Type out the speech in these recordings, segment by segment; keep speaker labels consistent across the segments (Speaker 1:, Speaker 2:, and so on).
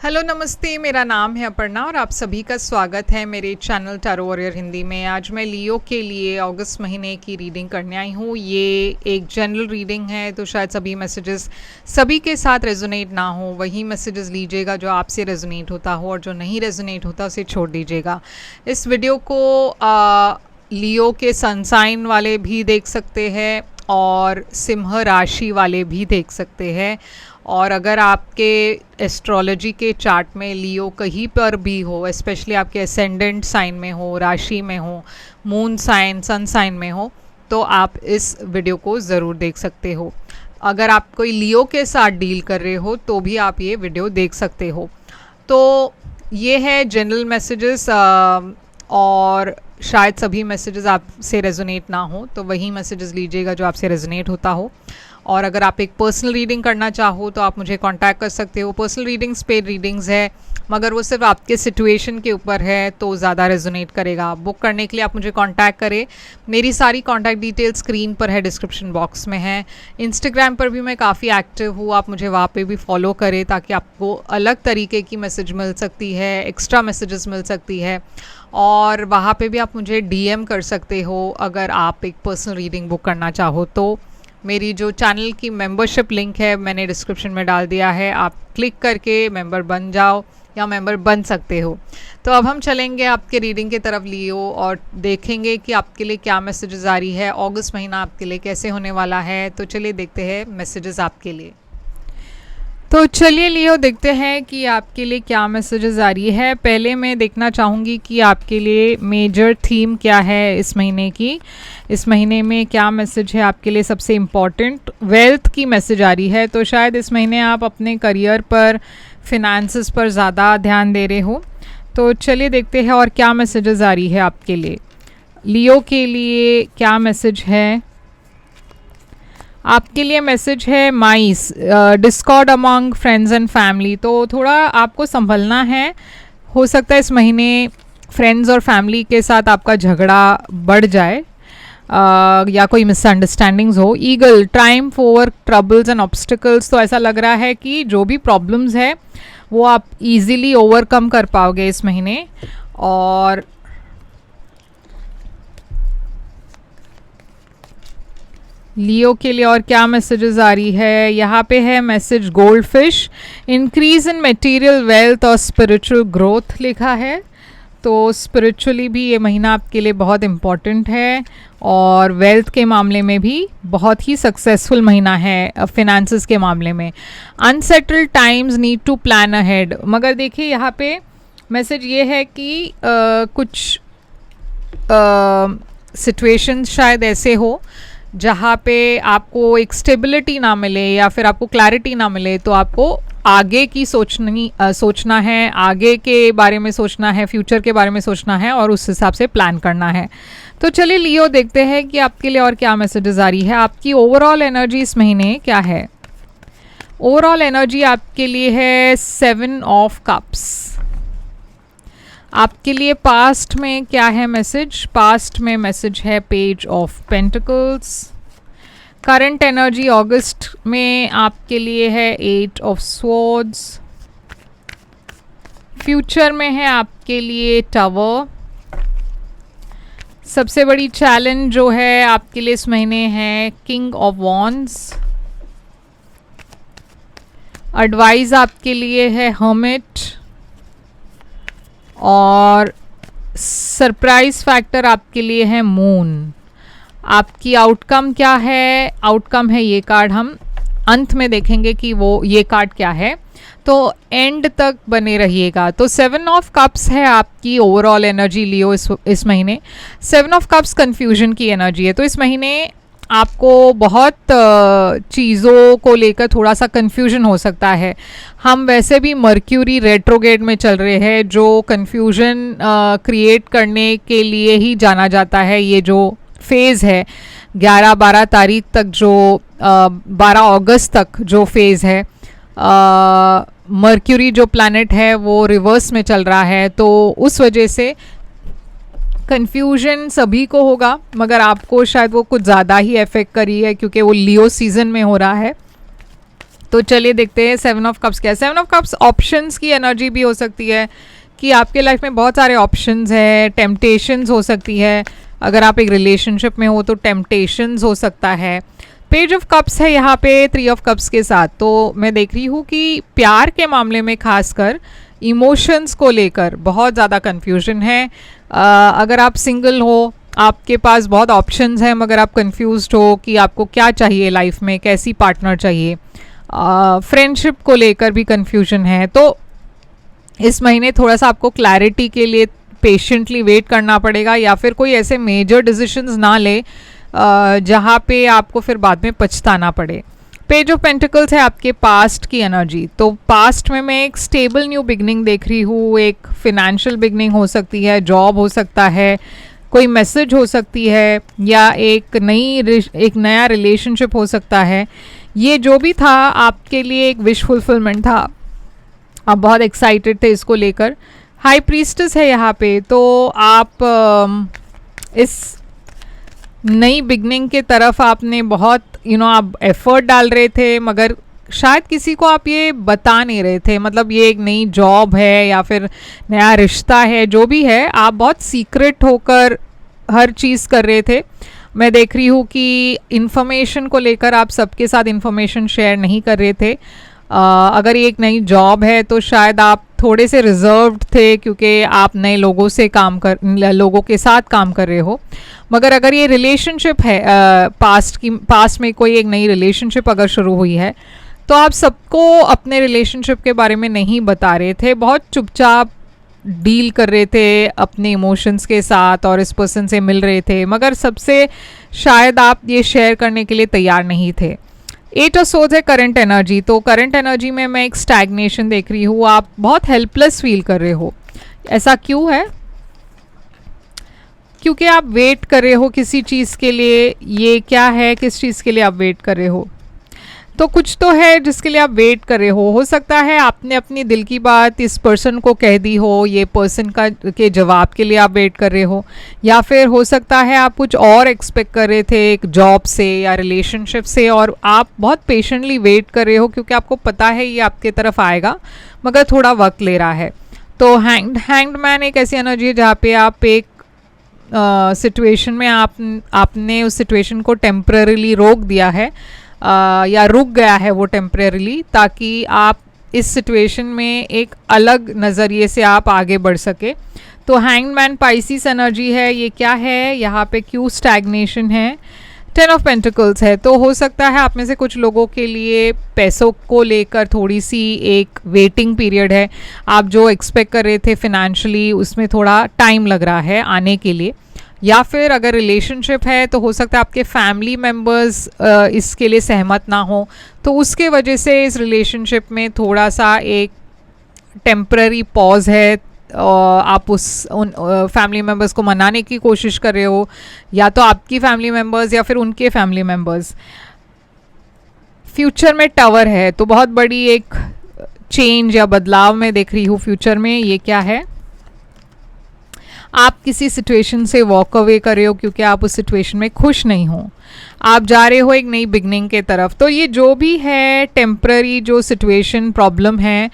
Speaker 1: Hello नमस्ते, मेरा नाम है अपर्णा और आप सभी का स्वागत है मेरे चैनल टैरो वॉरियर हिंदी में। आज मैं लियो के लिए अगस्त महीने की रीडिंग करने आई हूँ। ये एक जनरल रीडिंग है, तो शायद सभी मैसेजेस सभी के साथ रेजोनेट ना हो। वही मैसेजेस लीजिएगा जो आपसे रेजोनेट होता हो, और जो नहीं रेजोनेट होता उसे छोड़ दीजिएगा। इस वीडियो को लियो के सन साइन वाले भी देख सकते हैं और सिंह राशि वाले भी देख सकते हैं। और अगर आपके एस्ट्रोलॉजी के चार्ट में लियो कहीं पर भी हो, स्पेशली आपके असेंडेंट साइन में हो, राशि में हो, मून साइन, सन साइन में हो, तो आप इस वीडियो को ज़रूर देख सकते हो। अगर आप कोई लियो के साथ डील कर रहे हो तो भी आप ये वीडियो देख सकते हो। तो ये है जनरल मैसेजेस, और शायद सभी मैसेजेस आपसे रेजोनेट ना हो, तो वही मैसेजेस लीजिएगा जो आपसे रेजोनेट होता हो। और अगर आप एक पर्सनल रीडिंग करना चाहो तो आप मुझे कांटेक्ट कर सकते हो। पर्सनल रीडिंग्स पेड रीडिंग्स है, मगर वो सिर्फ आपके सिचुएशन के ऊपर है तो ज़्यादा रेजोनेट करेगा। बुक करने के लिए आप मुझे कांटेक्ट करें। मेरी सारी कांटेक्ट डिटेल स्क्रीन पर है, डिस्क्रिप्शन बॉक्स में है। इंस्टाग्राम पर भी मैं काफ़ी एक्टिव हूँ, आप मुझे वहाँ पे भी फॉलो करें ताकि आपको अलग तरीके की मैसेज मिल सकती है, एक्स्ट्रा मैसेजेस मिल सकती है। और वहाँ पे भी आप मुझे डीएम कर सकते हो अगर आप एक पर्सनल रीडिंग बुक करना चाहो तो। मेरी जो चैनल की मेंबरशिप लिंक है मैंने डिस्क्रिप्शन में डाल दिया है, आप क्लिक करके मेंबर बन जाओ या मेंबर बन सकते हो। तो अब हम चलेंगे आपके रीडिंग की तरफ लियो और देखेंगे कि आपके लिए क्या मैसेजेस आ रही है, अगस्त महीना आपके लिए कैसे होने वाला है। तो चलिए देखते हैं मैसेजेस आपके लिए। तो चलिए लियो देखते हैं कि आपके लिए क्या मैसेजेस आ रही है। पहले मैं देखना चाहूँगी कि आपके लिए मेजर थीम क्या है इस महीने की। इस महीने में क्या मैसेज है आपके लिए सबसे इम्पॉर्टेंट। वेल्थ की मैसेज आ रही है, तो शायद इस महीने आप अपने करियर पर, फिनेंसेस पर ज़्यादा ध्यान दे रहे हो। तो चलिए देखते हैं और क्या मैसेजेस आ रही है आपके लिए। लियो के लिए क्या मैसेज है आपके लिए। मैसेज है माइस, discord among friends and family. तो थोड़ा आपको संभलना है, हो सकता है इस महीने फ्रेंड्स और फैमिली के साथ आपका झगड़ा बढ़ जाए, या कोई मिसअंडरस्टैंडिंग्स हो। Eagle, Triumph over troubles and obstacles. तो ऐसा लग रहा है कि जो भी प्रॉब्लम्स है वो आप इजीली ओवरकम कर पाओगे इस महीने। और लियो के लिए और क्या मैसेजेस आ रही है, यहाँ पे है message gold fish, increase in material wealth और स्पिरिचुअल ग्रोथ लिखा है। तो स्पिरिचुअली भी ये महीना आपके लिए बहुत इम्पॉर्टेंट है और वेल्थ के मामले में भी बहुत ही सक्सेसफुल महीना है। फिनेंसेस के मामले में unsettled times, need to plan ahead. मगर देखिए यहाँ पे मैसेज ये है कि कुछ सिचुएशंस शायद ऐसे हो जहाँ पे आपको एक स्टेबिलिटी ना मिले या फिर आपको क्लैरिटी ना मिले, तो आपको आगे की सोचना है, आगे के बारे में सोचना है, फ्यूचर के बारे में सोचना है और उस हिसाब से प्लान करना है। तो चलिए लियो देखते हैं कि आपके लिए और क्या मैसेजेस आ रही है। आपकी ओवरऑल एनर्जी इस महीने क्या है। ओवरऑल एनर्जी आपके लिए है 7 ऑफ कप्स। आपके लिए पास्ट में क्या है मैसेज। पास्ट में मैसेज है page of pentacles. Current energy अगस्त में आपके लिए है 8 ऑफ स्वॉर्ड्स। फ्यूचर में है आपके लिए टावर। सबसे बड़ी चैलेंज जो है आपके लिए इस महीने है किंग ऑफ वॉन्ड्स। एडवाइस आपके लिए है हर्मिट। और सरप्राइज फैक्टर आपके लिए है मून। आपकी आउटकम क्या है। आउटकम है ये कार्ड, हम अंत में देखेंगे कि वो ये कार्ड क्या है, तो एंड तक बने रहिएगा। तो 7 ऑफ कप्स है आपकी ओवरऑल एनर्जी लियो इस महीने। 7 ऑफ कप्स कंफ्यूजन की एनर्जी है, तो इस महीने आपको बहुत चीज़ों को लेकर थोड़ा सा कन्फ्यूजन हो सकता है। हम वैसे भी मर्क्यूरी रेट्रोगेड में चल रहे हैं, जो कन्फ्यूजन क्रिएट करने के लिए ही जाना जाता है। ये जो फेज़ है 11-12 तारीख तक, जो 12 अगस्त तक जो फेज़ है, मर्क्यूरी जो प्लैनेट है वो रिवर्स में चल रहा है, तो उस वजह से कन्फ्यूजन सभी को होगा, मगर आपको शायद वो कुछ ज़्यादा ही इफेक्ट करी है क्योंकि वो लियो सीज़न में हो रहा है। तो चलिए देखते हैं 7 ऑफ कप्स क्या है। 7 ऑफ कप्स ऑप्शंस की एनर्जी भी हो सकती है कि आपके लाइफ में बहुत सारे ऑप्शंस है, टेम्पटेशंस हो सकती है। अगर आप एक रिलेशनशिप में हो तो टेम्पटेशंस हो सकता है। पेज ऑफ कप्स है यहाँ पे 3 ऑफ कप्स के साथ। तो मैं देख रही हूँ कि प्यार के मामले में खासकर इमोशंस को लेकर बहुत ज़्यादा कन्फ्यूजन है। अगर आप सिंगल हो, आपके पास बहुत ऑप्शंस हैं, मगर आप कंफ्यूज्ड हो कि आपको क्या चाहिए लाइफ में, कैसी पार्टनर चाहिए। फ्रेंडशिप को लेकर भी कन्फ्यूजन है। तो इस महीने थोड़ा सा आपको क्लैरिटी के लिए पेशेंटली वेट करना पड़ेगा, या फिर कोई ऐसे मेजर डिसीजंस ना ले जहाँ पे आपको फिर बाद में पछताना पड़े। पेज ऑफ पेंटिकल्स है आपके पास्ट की एनर्जी। तो पास्ट में मैं एक स्टेबल न्यू बिगनिंग देख रही हूँ। एक फिनेंशियल बिगनिंग हो सकती है, जॉब हो सकता है, कोई मैसेज हो सकती है, या एक नया रिलेशनशिप हो सकता है। ये जो भी था आपके लिए एक विश फुलफिलमेंट था, आप बहुत एक्साइटेड थे इसको लेकर। हाई प्रीस्टेस है यहाँ पे। तो आप इस नई बिगनिंग के तरफ आपने बहुत आप एफर्ट डाल रहे थे, मगर शायद किसी को आप ये बता नहीं रहे थे। मतलब ये एक नई जॉब है या फिर नया रिश्ता है, जो भी है आप बहुत सीक्रेट होकर हर चीज़ कर रहे थे। मैं देख रही हूँ कि इन्फॉर्मेशन को लेकर आप सबके साथ इन्फॉर्मेशन शेयर नहीं कर रहे थे। अगर ये एक नई जॉब है तो शायद आप थोड़े से रिजर्व्ड थे, क्योंकि आप नए लोगों के साथ काम कर रहे हो। मगर अगर ये रिलेशनशिप है, पास्ट में कोई एक नई रिलेशनशिप अगर शुरू हुई है, तो आप सबको अपने रिलेशनशिप के बारे में नहीं बता रहे थे, बहुत चुपचाप डील कर रहे थे अपने इमोशंस के साथ और इस पर्सन से मिल रहे थे, मगर सबसे शायद आप ये शेयर करने के लिए तैयार नहीं थे। 8 ऑफ सोर्ड्स है करंट एनर्जी। तो करंट एनर्जी में मैं एक स्टैग्नेशन देख रही हूँ। आप बहुत हेल्पलेस फील कर रहे हो। ऐसा क्यों है? क्योंकि आप वेट कर रहे हो किसी चीज़ के लिए। ये क्या है, किस चीज़ के लिए आप वेट कर रहे हो? तो कुछ तो है जिसके लिए आप वेट कर रहे हो सकता है आपने अपनी दिल की बात इस पर्सन को कह दी हो, ये पर्सन के जवाब के लिए आप वेट कर रहे हो, या फिर हो सकता है आप कुछ और एक्सपेक्ट कर रहे थे एक जॉब से या रिलेशनशिप से, और आप बहुत पेशेंटली वेट कर रहे हो क्योंकि आपको पता है ये आपके तरफ आएगा, मगर थोड़ा वक्त ले रहा है। तो हैंग्ड मैन एक ऐसी एनर्जी है जहाँ पे आप एक सिचुएशन में आपने उस सिचुएशन को टेम्पररीली रोक दिया है, या रुक गया है वो टेम्परेरीली, ताकि आप इस सिचुएशन में एक अलग नज़रिए से आप आगे बढ़ सके। तो हैंगमैन पाइसिस एनर्जी है। ये क्या है? यहाँ पे क्यों स्टैग्नेशन है? 10 ऑफ पेंटिकल्स है। तो हो सकता है आप में से कुछ लोगों के लिए पैसों को लेकर थोड़ी सी एक वेटिंग पीरियड है। आप जो एक्सपेक्ट कर रहे थे फिनेंशियली, उसमें थोड़ा टाइम लग रहा है आने के लिए। या फिर अगर रिलेशनशिप है तो हो सकता है आपके फैमिली मेम्बर्स इसके लिए सहमत ना हो, तो उसके वजह से इस रिलेशनशिप में थोड़ा सा एक टेम्पररी पॉज है। आप उन फैमिली मेम्बर्स को मनाने की कोशिश कर रहे हो, या तो आपकी फैमिली मेम्बर्स या फिर उनके फैमिली मेम्बर्स। फ्यूचर में टावर है, तो बहुत बड़ी एक चेंज या बदलाव मैं देख रही हूँ फ्यूचर में। ये क्या है? आप किसी सिचुएशन से वॉक अवे कर रहे हो क्योंकि आप उस सिचुएशन में खुश नहीं हो। आप जा रहे हो एक नई बिगनिंग के तरफ। तो ये जो भी है टेम्पररी जो सिचुएशन प्रॉब्लम है,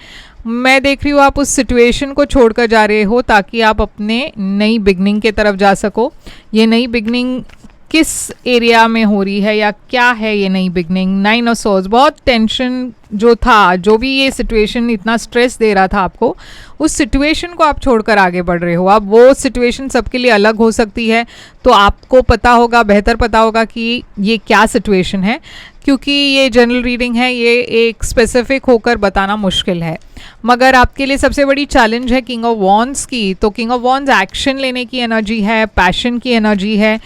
Speaker 1: मैं देख रही हूँ आप उस सिचुएशन को छोड़कर जा रहे हो ताकि आप अपने नई बिगनिंग के तरफ जा सको। ये नई बिगनिंग किस एरिया में हो रही है या क्या है ये नई बिगनिंग? 9 of swords. बहुत टेंशन जो था, जो भी ये सिचुएशन इतना स्ट्रेस दे रहा था आपको, उस सिचुएशन को आप छोड़कर आगे बढ़ रहे हो। अब वो सिचुएशन सबके लिए अलग हो सकती है, तो आपको पता होगा, बेहतर पता होगा कि ये क्या सिचुएशन है। क्योंकि ये जनरल रीडिंग है, ये एक स्पेसिफिक होकर बताना मुश्किल है। मगर आपके लिए सबसे बड़ी चैलेंज है किंग ऑफ वॉन्ड्स की। तो किंग ऑफ वॉन्ड्स एक्शन लेने की एनर्जी है, पैशन की एनर्जी है।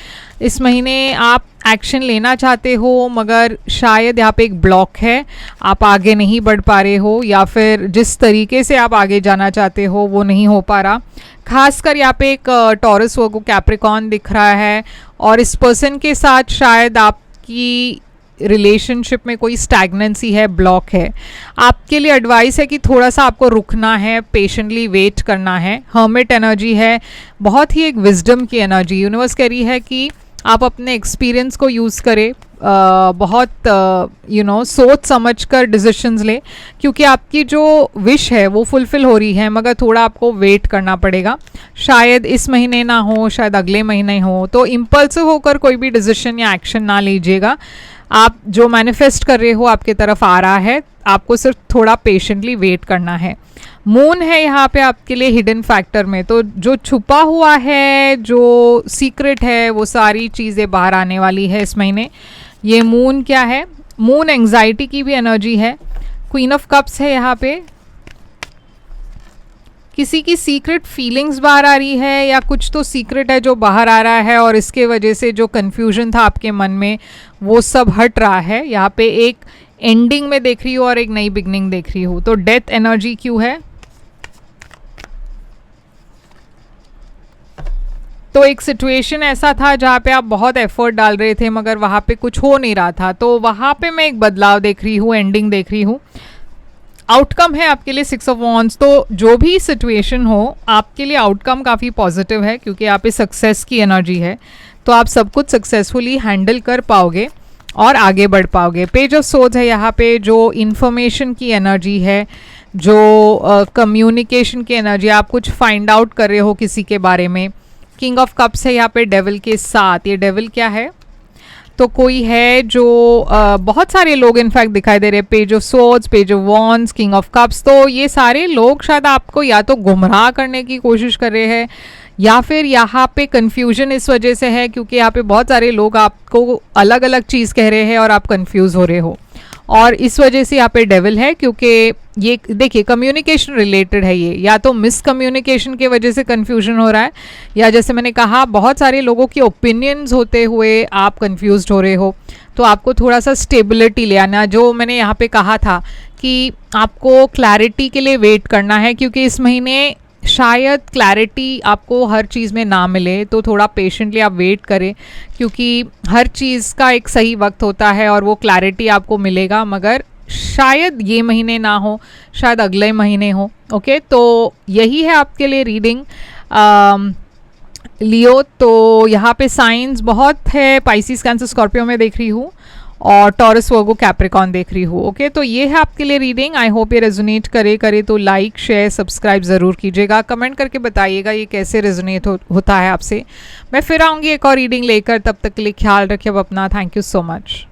Speaker 1: इस महीने आप एक्शन लेना चाहते हो, मगर शायद यहाँ पे एक ब्लॉक है, आप आगे नहीं बढ़ पा रहे हो, या फिर जिस तरीके से आप आगे जाना चाहते हो वो नहीं हो पा रहा। खासकर यहाँ पे एक टॉरस वर्गो कैप्रिकॉर्न दिख रहा है, और इस पर्सन के साथ शायद आपकी रिलेशनशिप में कोई स्टैग्नेंसी है, ब्लॉक है। आपके लिए एडवाइस है कि थोड़ा सा आपको रुकना है, पेशेंटली वेट करना है। हर्मिट एनर्जी है, बहुत ही एक विजडम की एनर्जी। यूनिवर्स कह रही है कि आप अपने एक्सपीरियंस को यूज़ करें, बहुत सोच समझ कर डिसीशंस ले, क्योंकि आपकी जो विश है वो फुलफ़िल हो रही है, मगर थोड़ा आपको वेट करना पड़ेगा। शायद इस महीने ना हो, शायद अगले महीने हो, तो इम्पल्सिव होकर कोई भी डिसीजन या एक्शन ना लीजिएगा। आप जो मैनिफेस्ट कर रहे हो आपके तरफ आ रहा है, आपको सिर्फ थोड़ा पेशेंटली वेट करना है। मून है यहाँ पे आपके लिए हिडन फैक्टर में, तो जो छुपा हुआ है, जो सीक्रेट है, वो सारी चीज़ें बाहर आने वाली है इस महीने। ये मून क्या है? मून एंजाइटी की भी एनर्जी है। क्वीन ऑफ कप्स है यहाँ पे। किसी की सीक्रेट फीलिंग्स बाहर आ रही है, या कुछ तो सीक्रेट है जो बाहर आ रहा है, और इसके वजह से जो कन्फ्यूजन था आपके मन में वो सब हट रहा है। यहाँ पे एक एंडिंग में देख रही हूँ और एक नई बिगनिंग देख रही हूँ। तो डेथ एनर्जी क्यों है? तो एक सिचुएशन ऐसा था जहाँ पे आप बहुत एफर्ट डाल रहे थे, मगर वहाँ पे कुछ हो नहीं रहा था, तो वहाँ पे मैं एक बदलाव देख रही हूँ, एंडिंग देख रही हूँ। आउटकम है आपके लिए 6 ऑफ वॉन्ड्स। तो जो भी सिचुएशन हो, आपके लिए आउटकम काफ़ी पॉजिटिव है, क्योंकि यहाँ पे सक्सेस की एनर्जी है। तो आप सब कुछ सक्सेसफुली हैंडल कर पाओगे और आगे बढ़ पाओगे। पेज ऑफ सोर्ड्स है यहाँ पे, जो इन्फॉर्मेशन की एनर्जी है, जो कम्युनिकेशन की एनर्जी, आप कुछ फाइंड आउट कर रहे हो किसी के बारे में। किंग ऑफ कप्स है यहाँ पे डेविल के साथ। ये डेविल क्या है? तो कोई है जो बहुत सारे लोग इनफैक्ट दिखाई दे रहे हैं। Page of swords, page of wands, king of cups. तो ये सारे लोग शायद आपको या तो गुमराह करने की कोशिश कर रहे हैं, या फिर यहाँ पे कंफ्यूजन इस वजह से है क्योंकि यहाँ पे बहुत सारे लोग आपको अलग अलग चीज़ कह रहे हैं और आप कंफ्यूज हो रहे हो, और इस वजह से यहाँ पे डेविल है। क्योंकि ये देखिए कम्युनिकेशन रिलेटेड है, ये या तो मिसकम्युनिकेशन की वजह से कन्फ्यूजन हो रहा है, या जैसे मैंने कहा बहुत सारे लोगों के ओपिनियंस होते हुए आप कन्फ्यूज्ड हो रहे हो। तो आपको थोड़ा सा स्टेबिलिटी ले आना, जो मैंने यहाँ पे कहा था कि आपको क्लैरिटी के लिए वेट करना है, क्योंकि इस महीने शायद क्लैरिटी आपको हर चीज़ में ना मिले, तो थोड़ा पेशेंटली आप वेट करें, क्योंकि हर चीज़ का एक सही वक्त होता है और वो क्लैरिटी आपको मिलेगा, मगर शायद ये महीने ना हो, शायद अगले महीने हो। ओके, तो यही है आपके लिए रीडिंग लियो। तो यहाँ पे साइंस बहुत है, पाइसिस, कैंसर, स्कॉर्पियो में देख रही हूँ, और टॉरस, वर्गो, कैप्रिकॉन देख रही हूँ। ओके, तो ये है आपके लिए रीडिंग। आई होप ये रेजोनेट करे तो लाइक, शेयर, सब्सक्राइब ज़रूर कीजिएगा। कमेंट करके बताइएगा ये कैसे रेजोनेट होता है आपसे। मैं फिर आऊँगी एक और रीडिंग लेकर, तब तक के लिए ख्याल रखिए अपना। Thank you so much.